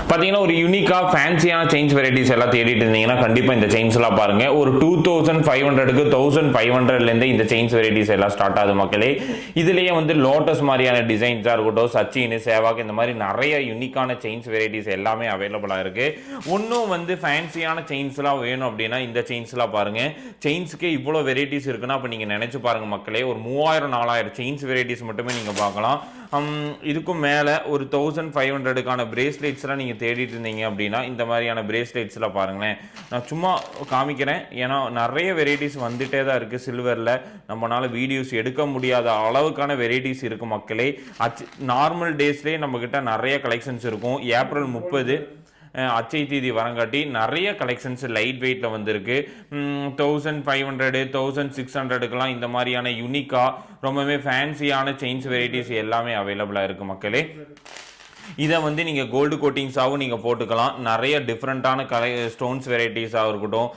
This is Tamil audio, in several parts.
பார்த்தீங்கன்னா ஒரு யூனிக்காக ஃபேன்சியான செயின்ஸ் வெரைட்டிஸ் எல்லாம் தேடிட்டு இருந்தீங்கன்னா கண்டிப்பாக இந்த செயின்ஸ்லாம் பாருங்கள். ஒரு 2500க்கு 1500லேருந்து இந்த செயின்ஸ் வெரைட்டிஸ் எல்லாம் ஸ்டார்ட் ஆகுது மக்களே. இதுலேயே வந்து லோட்டஸ் மாதிரியான டிசைன்ஸாக இருக்கட்டும், சச்சின், சேவாக், இந்த மாதிரி நிறைய யூனிக்கான செயின்ஸ் வெரைட்டிஸ் எல்லாமே அவைலபிளாக இருக்குது. இன்னும் வந்து ஃபேன்சியான செயின்ஸ்லாம் வேணும் அப்படின்னா இந்த செயின்ஸ்லாம் பாருங்கள். செயின்ஸுக்கே இவ்வளோ வெரைட்டிஸ் இருக்குன்னா அப்போ நீங்கள் நினச்சி பாருங்கள் மக்களே. ஒரு 3000-4000 செயின்ஸ் வெரைட்டிஸ் மட்டுமே நீங்கள் பார்க்கலாம். இதுக்கும் மேலே ஒரு 1500க்கான பிரேஸ்லெட்ஸ்லாம் நீங்கள் தேடிட்டு இருந்தீங்க அப்படின்னா இந்த மாதிரியான பிரேஸ்லெட்ஸ்லாம் பாருங்களேன். நான் சும்மா காமிக்கிறேன், ஏன்னா நிறைய வெரைட்டிஸ் வந்துட்டே தான் இருக்குது. சில்வரில் நம்மளால் வீடியோஸ் எடுக்க முடியாத அளவுக்கான வெரைட்டிஸ் இருக்குது மக்களே. நார்மல் டேஸ்லேயே நம்மக்கிட்ட நிறைய கலெக்ஷன்ஸ் இருக்கும். ஏப்ரல் 30 அச்சை தீதி வரங்காட்டி நிறைய கலெக்ஷன்ஸ் லைட் வெயிட்டில் வந்திருக்கு. 1500 1600க்கெலாம் இந்த மாதிரியான யூனிக்காக ரொம்பவே ஃபேன்சியான செயின்ஸ் வெரைட்டிஸ் எல்லாமே அவைலபிளாக இருக்குது மக்களே. இதை வந்து நீங்கள் கோல்டு கோட்டிங்ஸாகவும் நீங்கள் போட்டுக்கலாம். நிறைய டிஃப்ரெண்ட்டான ஸ்டோன்ஸ் வெரைட்டிஸாக இருக்கட்டும்,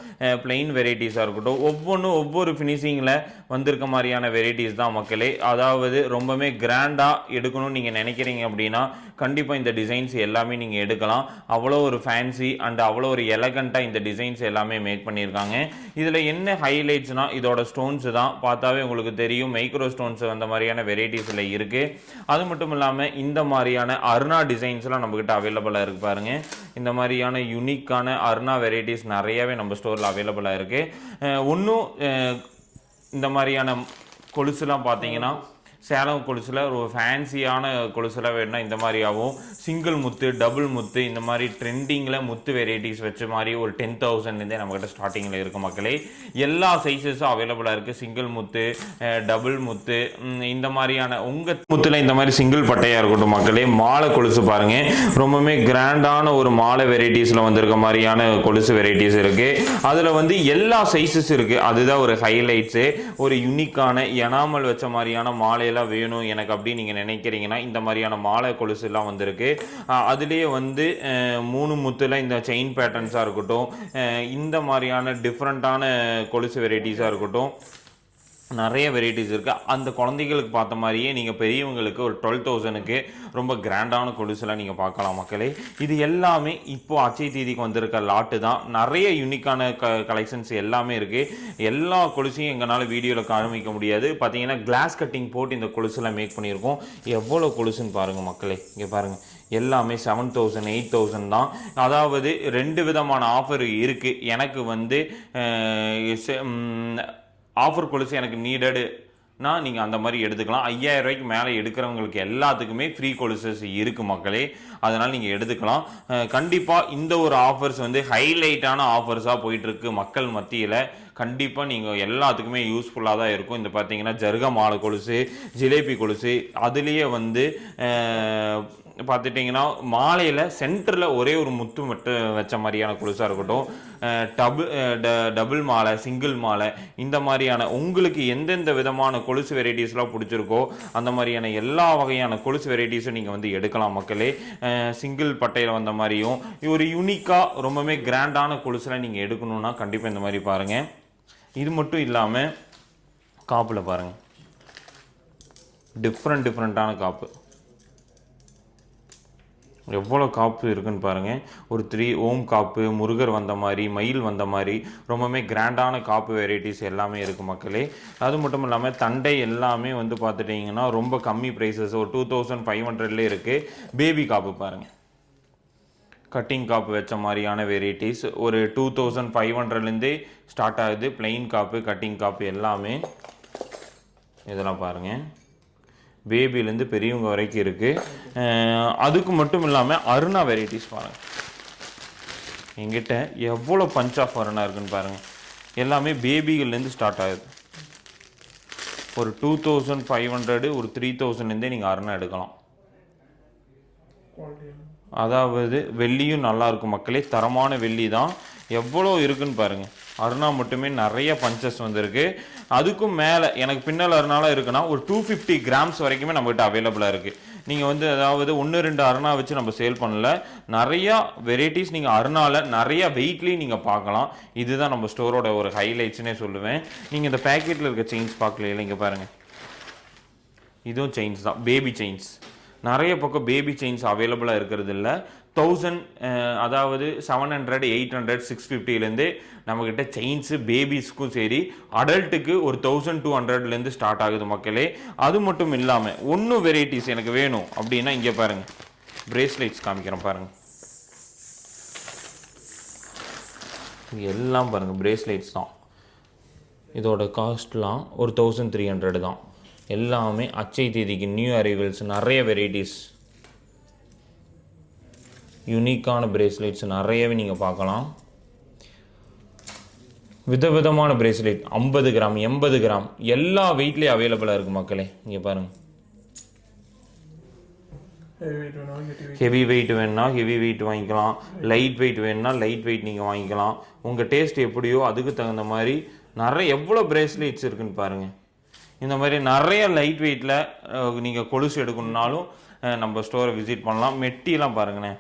பிளெயின் வெரைட்டிஸாக இருக்கட்டும், ஒவ்வொன்றும் ஒவ்வொரு ஃபினிஷிங்கில் வந்திருக்க மாதிரியான வெரைட்டிஸ் தான் மக்களே. அதாவது ரொம்பவே கிராண்டாக எடுக்கணும்னு நீங்கள் நினைக்கிறீங்க அப்படின்னா கண்டிப்பாக இந்த டிசைன்ஸ் எல்லாமே நீங்கள் எடுக்கலாம். அவ்வளோ ஒரு ஃபேன்சி அண்ட் அவ்வளோ ஒரு எலகண்ட்டாக இந்த டிசைன்ஸ் எல்லாமே மேக் பண்ணியிருக்காங்க. இதில் என்ன ஹைலைட்ஸ்னால் இதோட ஸ்டோன்ஸ் தான். பார்த்தாவே உங்களுக்கு தெரியும், மைக்ரோ ஸ்டோன்ஸ் அந்த மாதிரியான வெரைட்டிஸில் இருக்குது. அது மட்டும் இல்லாமல் இந்த மாதிரியான அருணா டிசைன்ஸ்லாம் நம்மக்கிட்ட அவைலபிளாக இருக்குது பாருங்கள். இந்த மாதிரியான யூனிக்கான அருணா வெரைட்டிஸ் நிறையவே நம்ம ஸ்டோரில் அவைலபிளாக இருக்குது. இன்னும் இந்த மாதிரியான கொலுசுலாம் பார்த்தீங்கன்னா சேலம் கொலுசில் ஒரு ஃபேன்சியான கொலுசுலாம் வேணும்னா இந்த மாதிரியாகவும், சிங்கிள் முத்து, டபுள் முத்து, இந்த மாதிரி ட்ரெண்டிங்கில் முத்து வெரைட்டிஸ் வச்ச மாதிரி ஒரு 10,000லேருந்தே நம்மக்கிட்ட ஸ்டார்டிங்கில் இருக்குது மக்களே. எல்லா சைஸஸும் அவைலபிளாக இருக்குது. சிங்கிள் முத்து, டபுள் முத்து, இந்த மாதிரியான உங்கள் முத்தில் இந்த மாதிரி சிங்கிள் பட்டையாக இருக்கட்டும் மக்களே. மாலை கொலுசு பாருங்கள், ரொம்பவுமே கிராண்டான ஒரு மாலை வெரைட்டிஸில் வந்திருக்க மாதிரியான கொலுசு வெரைட்டிஸ் இருக்குது. அதில் வந்து எல்லா சைஸஸ் இருக்குது. அதுதான் ஒரு ஹைலைட்ஸு. ஒரு யூனிக்கான எனாமல் வச்ச மாதிரியான மாலை வேணும் எனக்கு அப்படி நீங்க நினைக்கிறீங்கன்னா இந்த மாதிரியான மாலை கொலுசு எல்லாம் வந்திருக்கு. அதுலேயே வந்து 3 முத்துல இந்த செயின் பேட்டர்ன்ஸா இருக்கட்டும், இந்த மாதிரியான டிஃப்ரெண்டான கொலுசு வெரைட்டிஸா இருக்கட்டும், நிறைய வெரைட்டிஸ் இருக்குது. அந்த குழந்தைகளுக்கு பார்த்த மாதிரியே நீங்கள் பெரியவங்களுக்கு ஒரு 12,000க்கு ரொம்ப கிராண்டான கொலுசுலாம் நீங்கள் பார்க்கலாம் மக்களே. இது எல்லாமே இப்போது அச்சை தீதிக்கு வந்திருக்க லாட்டு தான். நிறைய யூனிக்கான கலெக்ஷன்ஸ் எல்லாமே இருக்குது. எல்லா கொலுசையும் எங்களால் வீடியோவில் காமிக்க முடியாது. பார்த்தீங்கன்னா கிளாஸ் கட்டிங் போட்டு இந்த கொலுசுலாம் மேக் பண்ணியிருக்கோம். எவ்வளோ கொலுசுன்னு பாருங்கள் மக்களே. இங்கே பாருங்கள், எல்லாமே 7,000 8,000 தான். அதாவது 2 விதமான ஆஃபர் இருக்குது. எனக்கு வந்து ஆஃபர் கொலுசு எனக்கு நீடடுனா நீங்கள் அந்த மாதிரி எடுத்துக்கலாம். 5,000 ரூபாய்க்கு மேலே எடுக்கிறவங்களுக்கு எல்லாத்துக்குமே ஃப்ரீ கொலுசஸ் இருக்குது மக்களே. அதனால் நீங்கள் எடுத்துக்கலாம். கண்டிப்பாக இந்த ஒரு ஆஃபர்ஸ் வந்து ஹைலைட்டான ஆஃபர்ஸாக போயிட்டுருக்கு மக்கள் மத்தியில். கண்டிப்பாக நீங்கள் எல்லாத்துக்குமே யூஸ்ஃபுல்லாக தான் இருக்கும். இந்த பார்த்தீங்கன்னா ஜர்கா மாலை கொலுசு, ஜிலேபி கொலுசு, அதுலேயே வந்து பார்த்துட்டிங்கன்னா மாலையில் சென்டரில் ஒரே ஒரு முத்து மட்டும் வச்ச மாதிரியான கொலுசாக இருக்கட்டும், டபுள் மாலை, சிங்கிள் மாலை, இந்த மாதிரியான உங்களுக்கு எந்தெந்த விதமான கொலுசு வெரைட்டிஸ்லாம் பிடிச்சிருக்கோ அந்த மாதிரியான எல்லா வகையான கொலுசு வெரைட்டிஸும் நீங்கள் வந்து எடுக்கலாம் மக்களே. சிங்கிள் பட்டையில் வந்த மாதிரியும் ஒரு யூனிக்காக ரொம்பவே கிராண்டான கொலுசுலாம் நீங்கள் எடுக்கணுன்னா கண்டிப்பாக இந்த மாதிரி பாருங்கள். இது மட்டும் இல்லாமல் காப்பில் பாருங்கள், டிஃப்ரெண்ட்டான காப்பு, எவ்வளோ காப்பு இருக்குன்னு பாருங்கள். ஒரு 3 ஓம் காப்பு, முருகர் வந்த மாதிரி, மயில் வந்த மாதிரி ரொம்பவே கிராண்டான காப்பு வெரைட்டிஸ் எல்லாமே இருக்குது மக்களே. அது மட்டும் இல்லாமல் தண்டை எல்லாமே வந்து பார்த்துட்டிங்கன்னா ரொம்ப கம்மி ப்ரைஸஸ், ஒரு 2,500லே இருக்குது. பேபி காப்பு பாருங்கள், கட்டிங் காப்பு வச்ச மாதிரியான வெரைட்டிஸ் ஒரு 2,500லேருந்தே ஸ்டார்ட் ஆகுது. பிளெயின் காப்பு, கட்டிங் காப்பு எல்லாமே இதெல்லாம் பாருங்கள். பேபிலேருந்து பெரியவங்க வரைக்கும் இருக்குது. அதுக்கு மட்டும் இல்லாமல் அருணா வெரைட்டிஸ் பாருங்கள். எங்கிட்ட எவ்வளோ பஞ்ச் ஆஃப் அருணா இருக்குன்னு பாருங்கள். எல்லாமே பேபிகள்லேருந்து ஸ்டார்ட் ஆகுது. ஒரு 2,500 ஒரு 3,000லேருந்தே நீங்கள் அருணா எடுக்கலாம். அதாவது வெள்ளியும் நல்லாயிருக்கும் மக்களே, தரமான வெள்ளி தான். எவ்வளோ இருக்குன்னு பாருங்கள். அருணா மட்டுமே நிறைய பஞ்சஸ் வந்திருக்கு. அதுக்கும் மேலே எனக்கு பின்னால் அருணால இருக்குன்னா ஒரு 250 கிராம்ஸ் வரைக்குமே நம்மகிட்ட அவைலபிளாக இருக்குது. நீங்கள் வந்து அதாவது 1-2 அருணா வச்சு நம்ம சேல் பண்ணல, நிறையா வெரைட்டிஸ் நீங்கள் அருணாவில் நிறையா வெயிட்லேயும் நீங்கள் பார்க்கலாம். இதுதான் நம்ம ஸ்டோரோட ஒரு ஹைலைட்ஸ்னே சொல்லுவேன். நீங்கள் இந்த பேக்கெட்டில் இருக்க செயின்ஸ் பார்க்கல, இங்கே பாருங்கள், இதுவும் செயின்ஸ் தான், பேபி செயின்ஸ். நிறைய பக்கம் பேபி செயின்ஸ் அவைலபிளாக இருக்கிறது இல்லை. 1000 அதாவது 700 800 650லேருந்து நம்மக்கிட்ட செயின்ஸு பேபிஸ்க்கும் சரி அடல்ட்டுக்கு ஒரு 1200லேருந்து ஸ்டார்ட் ஆகுது மக்களே. அது மட்டும் இல்லாமல் ஒன்றும் வெரைட்டிஸ் எனக்கு வேணும் அப்படின்னா இங்கே பாருங்கள், பிரேஸ்லெட்ஸ் காமிக்கிறேன் பாருங்கள். எல்லாம் பாருங்கள் பிரேஸ்லெட்ஸ் தான். இதோட காஸ்ட்லாம் ஒரு 1300 தான். எல்லாமே அச்சை தேதிக்கு நியூ அரைவல்ஸ், நிறைய வெரைட்டிஸ், யூனிக்கான பிரேஸ்லெட்ஸ் நிறையவே நீங்கள் பார்க்கலாம். விதவிதமான பிரேஸ்லெட் 50 கிராம் 80 கிராம் எல்லா வெயிட்லேயும் அவைலபிளாக இருக்குது மக்களே. இங்கே பாருங்கள், ஹெவி வெயிட் வேணுன்னா ஹெவி வெயிட் வாங்கிக்கலாம், லைட் வெயிட் வேணுன்னா லைட் வெயிட் நீங்கள் வாங்கிக்கலாம். உங்கள் டேஸ்ட் எப்படியோ அதுக்கு தகுந்த மாதிரி நிறைய எவ்வளோ பிரேஸ்லெட்ஸ் இருக்குன்னு பாருங்கள். இந்த மாதிரி நிறைய லைட் வெயிட்டில் நீங்கள் கொலுசு எடுக்கணுன்னாலும் நம்ம ஸ்டோரை விசிட் பண்ணலாம். மெட்டிலாம் பாருங்கண்ணே,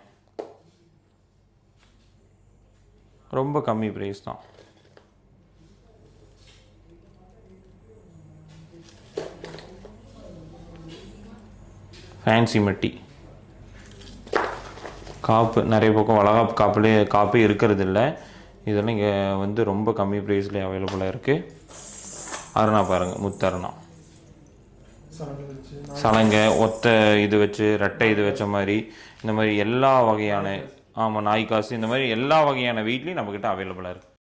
ரொம்ப கம்மி ப்ரைஸ் தான். ஃபேன்சி மெட்டி காப்பு நிறைய பக்கம் வளகாப்பு காப்பே இருக்கிறது இல்லை. இதெல்லாம் இங்கே வந்து ரொம்ப கம்மி ப்ரைஸ்லேயே அவைலபிளாக இருக்குது. அருணா பாருங்கள், முத்தருணா சலங்கை ஒத்த இது வச்சு ரெட்டை இது வச்ச மாதிரி இந்த மாதிரி எல்லா வகையான நாய் காசு இந்த மாதிரி எல்லா வகையான வீட்லேயும் நம்மக்கிட்ட அவைலபிளாக இருக்குது.